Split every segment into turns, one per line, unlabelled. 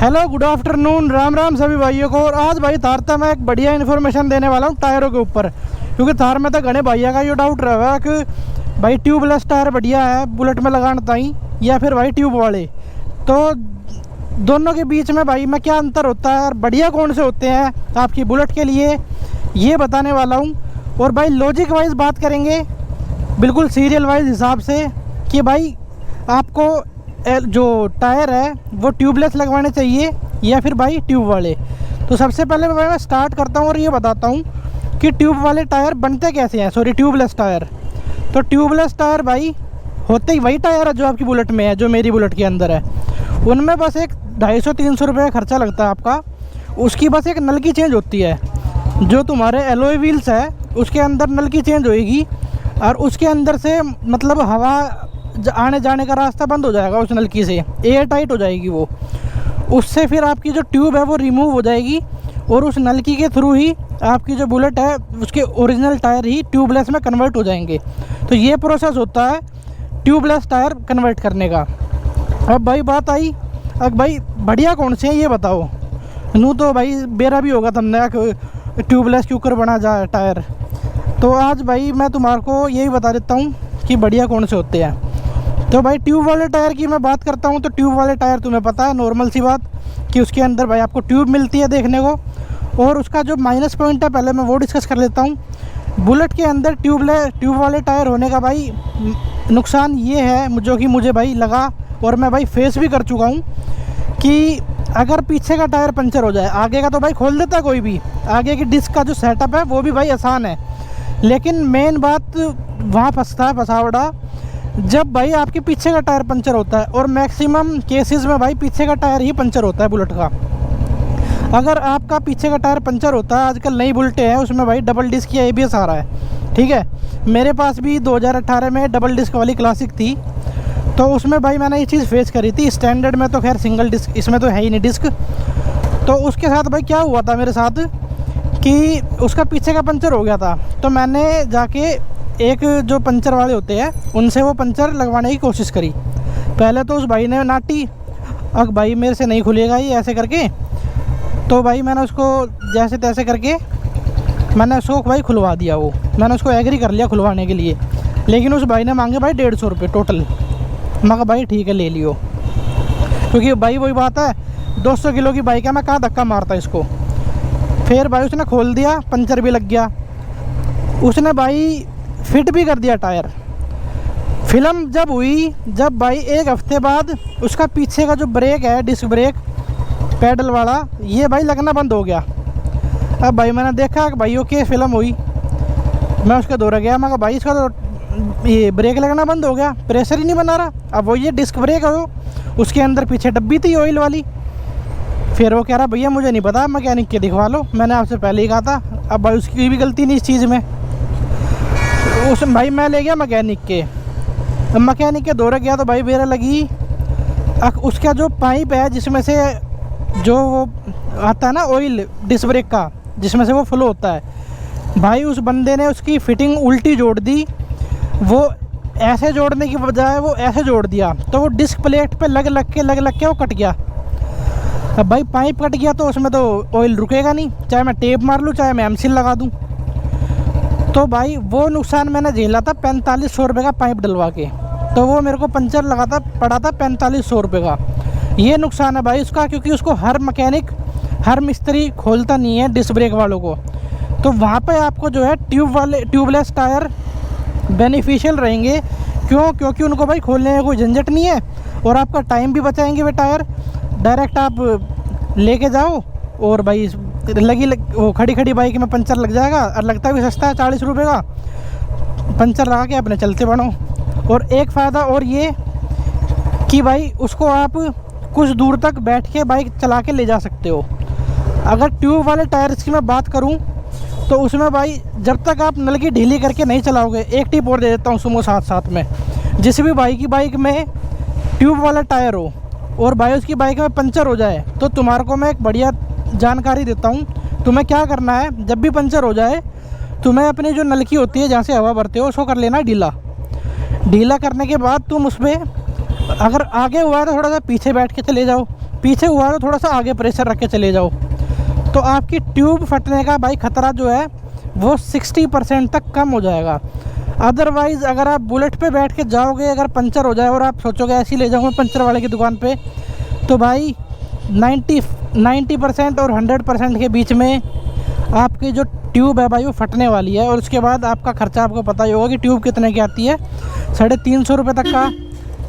Hello good afternoon, Ram Ram सभी भाइयों को। और आज भाई थार था मैं एक बढ़िया इन्फॉर्मेशन देने वाला हूँ टायरों के ऊपर, क्योंकि थार में तो घने भैया का ये डाउट रहा है कि भाई ट्यूबलेस टायर बढ़िया है बुलेट में लगाना ताई या फिर भाई ट्यूब वाले। तो दोनों के बीच में भाई में क्या अंतर होता है और बढ़िया कौन से होते हैं आपकी बुलेट के लिए, ये बताने वाला हूँ। और भाई लॉजिक वाइज बात करेंगे, बिल्कुल सीरियल वाइज हिसाब से कि भाई आपको जो टायर है वो ट्यूबलेस लगवाने चाहिए या फिर भाई ट्यूब वाले। तो सबसे पहले मैं स्टार्ट करता हूँ और ये बताता हूँ कि ट्यूब वाले टायर बनते कैसे हैं, सॉरी ट्यूबलेस टायर। तो ट्यूबलेस टायर भाई होते ही वही टायर है जो आपकी बुलेट में है, जो मेरी बुलेट के अंदर है। उनमें बस एक 250-300 रुपये का खर्चा लगता है आपका। उसकी बस एक नल की चेंज होती है, जो तुम्हारे एलॉय व्हील्स है उसके अंदर नल की चेंज होएगी और उसके अंदर से मतलब हवा आने जाने का रास्ता बंद हो जाएगा उस नलकी से, एयर टाइट हो जाएगी वो। उससे फिर आपकी जो ट्यूब है वो रिमूव हो जाएगी और उस नलकी के थ्रू ही आपकी जो बुलेट है उसके ओरिजिनल टायर ही ट्यूबलेस में कन्वर्ट हो जाएंगे। तो ये प्रोसेस होता है ट्यूबलेस टायर कन्वर्ट करने का। अब भाई बात आई, अब भाई बढ़िया कौन से हैं ये बताओ। नू तो भाई बेरा भी होगा तुमने ट्यूबलेस क्यों कर बना जा टायर। तो आज भाई मैं तुम्हारे को यही बता देता हूँ कि बढ़िया कौन से होते हैं। तो भाई ट्यूब वाले टायर की मैं बात करता हूँ। तो ट्यूब वाले टायर तुम्हें पता है नॉर्मल सी बात कि उसके अंदर भाई आपको ट्यूब मिलती है देखने को, और उसका जो माइनस पॉइंट है पहले मैं वो डिस्कस कर लेता हूँ। बुलेट के अंदर ट्यूब वाले टायर होने का भाई नुकसान ये है जो कि मुझे भाई लगा और मैं भाई फेस भी कर चुका हूँ कि अगर पीछे का टायर पंचर हो जाए, आगे का तो भाई खोल देता है कोई भी, आगे की डिस्क का जो सेटअप है वो भी भाई आसान है, लेकिन मेन बात वहाँ फंसता है फसावड़ा जब भाई आपके पीछे का टायर पंचर होता है। और मैक्सिमम केसेस में भाई पीछे का टायर ही पंचर होता है बुलेट का। अगर आपका पीछे का टायर पंचर होता है, आजकल नई बुलेटें हैं उसमें भाई डबल डिस्क या ABS आ रहा है, ठीक है। मेरे पास भी 2018 में डबल डिस्क वाली क्लासिक थी, तो उसमें भाई मैंने ये चीज़ फेस करी थी। स्टैंडर्ड में तो खैर सिंगल डिस्क, इसमें तो है ही नहीं डिस्क। तो उसके साथ भाई क्या हुआ था मेरे साथ कि उसका पीछे का पंचर हो गया था। तो मैंने जाके एक जो पंचर वाले होते हैं उनसे वो पंचर लगवाने की कोशिश करी। पहले तो उस भाई ने नाटी, अब भाई मेरे से नहीं खुलेगा ये ऐसे करके। तो भाई मैंने उसको जैसे तैसे करके मैंने उसको भाई खुलवा दिया, वो मैंने उसको एग्री कर लिया खुलवाने के लिए। लेकिन उस भाई ने मांगे भाई 150 रुपये टोटल। मैं कहा भाई ठीक है ले लियो, क्योंकि भाई वही बात है 200 किलो की बाइक है, मैं कहाँ धक्का मारता इसको। फिर भाई उसने खोल दिया, पंचर भी लग गया। उसने भाई फिट भी कर दिया टायर। फिल्म जब हुई, जब भाई एक हफ्ते बाद उसका पीछे का जो ब्रेक है, डिस्क ब्रेक पैडल वाला, ये भाई लगना बंद हो गया। अब भाई मैंने देखा कि भाई ओके फिल्म हुई, मैं उसके दौरा गया, मैं कहा भाई इसका तो ये ब्रेक लगना बंद हो गया, प्रेशर ही नहीं बना रहा। अब वो ये डिस्क ब्रेक है, उसके अंदर पीछे डब्बी थी ऑयल वाली। फिर वो कह रहा भैया मुझे नहीं पता, मैकेनिक के दिखवा लो, मैंने आपसे पहले ही कहा था। अब भाई उसकी भी गलती नहीं इस चीज़ में। उस भाई मैं ले गया मैकेनिक के, अब मैकेनिक के दौरे गया तो भाई मेरा लगी उसका जो पाइप है जिसमें से जो वो आता है ना ऑयल डिस्क ब्रेक का, जिसमें से वो फ्लो होता है, भाई उस बंदे ने उसकी फिटिंग उल्टी जोड़ दी। वो ऐसे जोड़ने की बजाय वो ऐसे जोड़ दिया, तो वो डिस्क प्लेट पे लग लग के वो कट गया। अब भाई पाइप कट गया तो उसमें तो ऑयल रुकेगा नहीं, चाहे मैं टेप मार लूँ चाहे मैं एमसील लगा दूँ। तो भाई वो नुकसान मैंने झेला था 4500 रुपये का पाइप डलवा के। तो वो मेरे को पंचर लगाता पड़ा था 4500 रुपये का। ये नुकसान है भाई उसका, क्योंकि उसको हर मैकेनिक हर मिस्त्री खोलता नहीं है डिस्क ब्रेक वालों को। तो वहाँ पे आपको जो है ट्यूबलेस टायर बेनिफिशियल रहेंगे। क्यों? क्योंकि उनको भाई खोलने में कोई झंझट नहीं है और आपका टाइम भी बचाएंगे वे टायर। डायरेक्ट आप लेके जाओ और भाई वो खड़ी बाइक में पंचर लग जाएगा, और लगता भी सस्ता है 40 रुपये का। पंचर लगा के अपने चलते बढ़ो। और एक फ़ायदा और ये कि भाई उसको आप कुछ दूर तक बैठ के बाइक चला के ले जा सकते हो। अगर ट्यूब वाले टायर्स की मैं बात करूं तो उसमें भाई जब तक आप नलकी ढीली करके नहीं चलाओगे, एक टिप और दे देता हूं सुमो साथ में, जिस भी भाई की बाइक में ट्यूब वाला टायर हो और भाई उसकी बाइक में पंचर हो जाए, तो तुम्हारे को मैं एक बढ़िया जानकारी देता हूँ। तुम्हें क्या करना है, जब भी पंचर हो जाए तुम्हें अपनी जो नलकी होती है जहाँ से हवा भरते हो उसको कर लेना ढीला। ढीला करने के बाद तुम उस पर अगर आगे हुआ है तो थोड़ा सा पीछे बैठ के चले जाओ, पीछे हुआ तो थोड़ा सा आगे प्रेशर रख के चले जाओ, तो आपकी ट्यूब फटने का भाई ख़तरा जो है वो 60% तक कम हो जाएगा। अदरवाइज़ अगर आप बुलेट पे बैठ के जाओगे, अगर पंचर हो जाए और आप सोचोगे ऐसे ही ले जाऊँगा पंचर वाले की दुकान पे, तो भाई 90% और 100% के बीच में आपकी जो ट्यूब है भाई वो फटने वाली है। और उसके बाद आपका ख़र्चा आपको पता ही होगा कि ट्यूब कितने की आती है, 350 रुपये तक का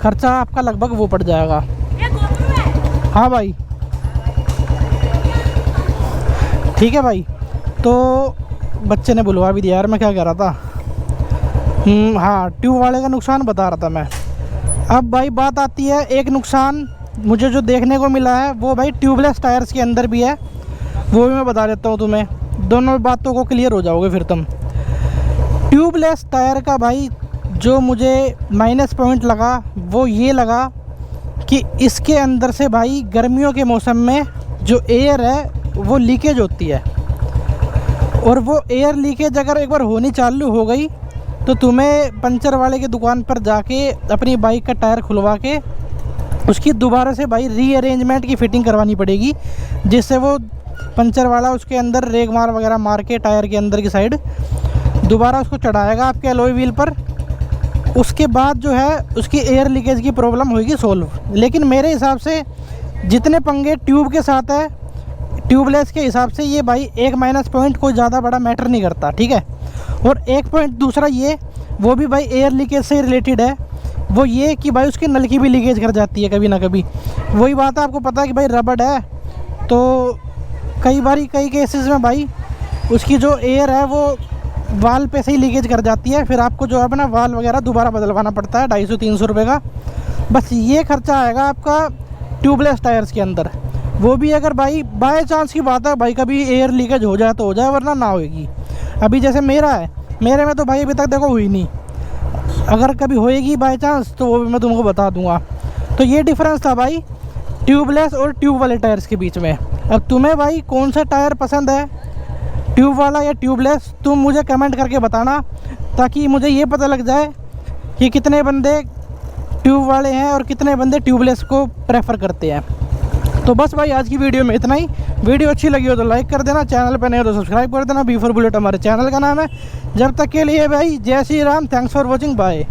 खर्चा आपका लगभग वो पड़ जाएगा। हाँ भाई ठीक है भाई। तो बच्चे ने बुलवा भी दिया यार, मैं क्या कह रहा था, हाँ ट्यूब वाले का नुकसान बता रहा था मैं। अब भाई बात आती है, एक नुकसान मुझे जो देखने को मिला है वो भाई ट्यूबलेस टायर्स के अंदर भी है, वो भी मैं बता देता हूँ तुम्हें, दोनों बातों को क्लियर हो जाओगे फिर तुम। ट्यूबलेस टायर का भाई जो मुझे माइनस पॉइंट लगा वो ये लगा कि इसके अंदर से भाई गर्मियों के मौसम में जो एयर है वो लीकेज होती है, और वो एयर लीकेज अगर एक बार होनी चालू हो गई तो तुम्हें पंचर वाले की दुकान पर जाके अपनी बाइक का टायर खुलवा के उसकी दोबारा से भाई रीअरेंजमेंट की फ़िटिंग करवानी पड़ेगी, जिससे वो पंचर वाला उसके अंदर रेग मार वगैरह मार के टायर के अंदर की साइड दोबारा उसको चढ़ाएगा आपके एलॉय व्हील पर। उसके बाद जो है उसकी एयर लीकेज की प्रॉब्लम होगी सोल्व। लेकिन मेरे हिसाब से जितने पंगे ट्यूब के साथ है, ट्यूबलेस के हिसाब से ये भाई एक माइनस पॉइंट कोई ज़्यादा बड़ा मैटर नहीं करता, ठीक है। और एक पॉइंट दूसरा ये, वो भी भाई एयर लीकेज से रिलेटेड है, वो ये कि भाई उसकी नल की भी लीकेज कर जाती है कभी ना कभी। वही बात है, आपको पता है कि भाई रबड़ है तो कई केसेस में भाई उसकी जो एयर है वो वाल पे से ही लीकेज कर जाती है, फिर आपको जो है अपना वाल वगैरह दोबारा बदलवाना पड़ता है 250-300 रुपये का। बस ये खर्चा आएगा आपका ट्यूबलेस टायर्स के अंदर। वो भी अगर भाई बाय चांस की बात है भाई कभी एयर लीकेज हो जाए तो हो जाए, वरना ना होगी। अभी जैसे मेरा है, मेरे में तो भाई अभी तक देखो हुई नहीं, अगर कभी होएगी बाय चांस तो वो भी मैं तुमको बता दूंगा। तो ये डिफरेंस था भाई ट्यूबलेस और ट्यूब वाले टायर्स के बीच में। अब तुम्हें भाई कौन सा टायर पसंद है, ट्यूब वाला या ट्यूबलेस, तुम मुझे कमेंट करके बताना, ताकि मुझे ये पता लग जाए कि कितने बंदे ट्यूब वाले हैं और कितने बंदे ट्यूबलेस को प्रेफर करते हैं। तो बस भाई आज की वीडियो में इतना ही। वीडियो अच्छी लगी हो तो लाइक कर देना, चैनल पर नए हो तो सब्सक्राइब कर देना। बी फॉर बुलेट हमारे चैनल का नाम है। जब तक के लिए भाई जय Shri Ram, thanks for watching, bye.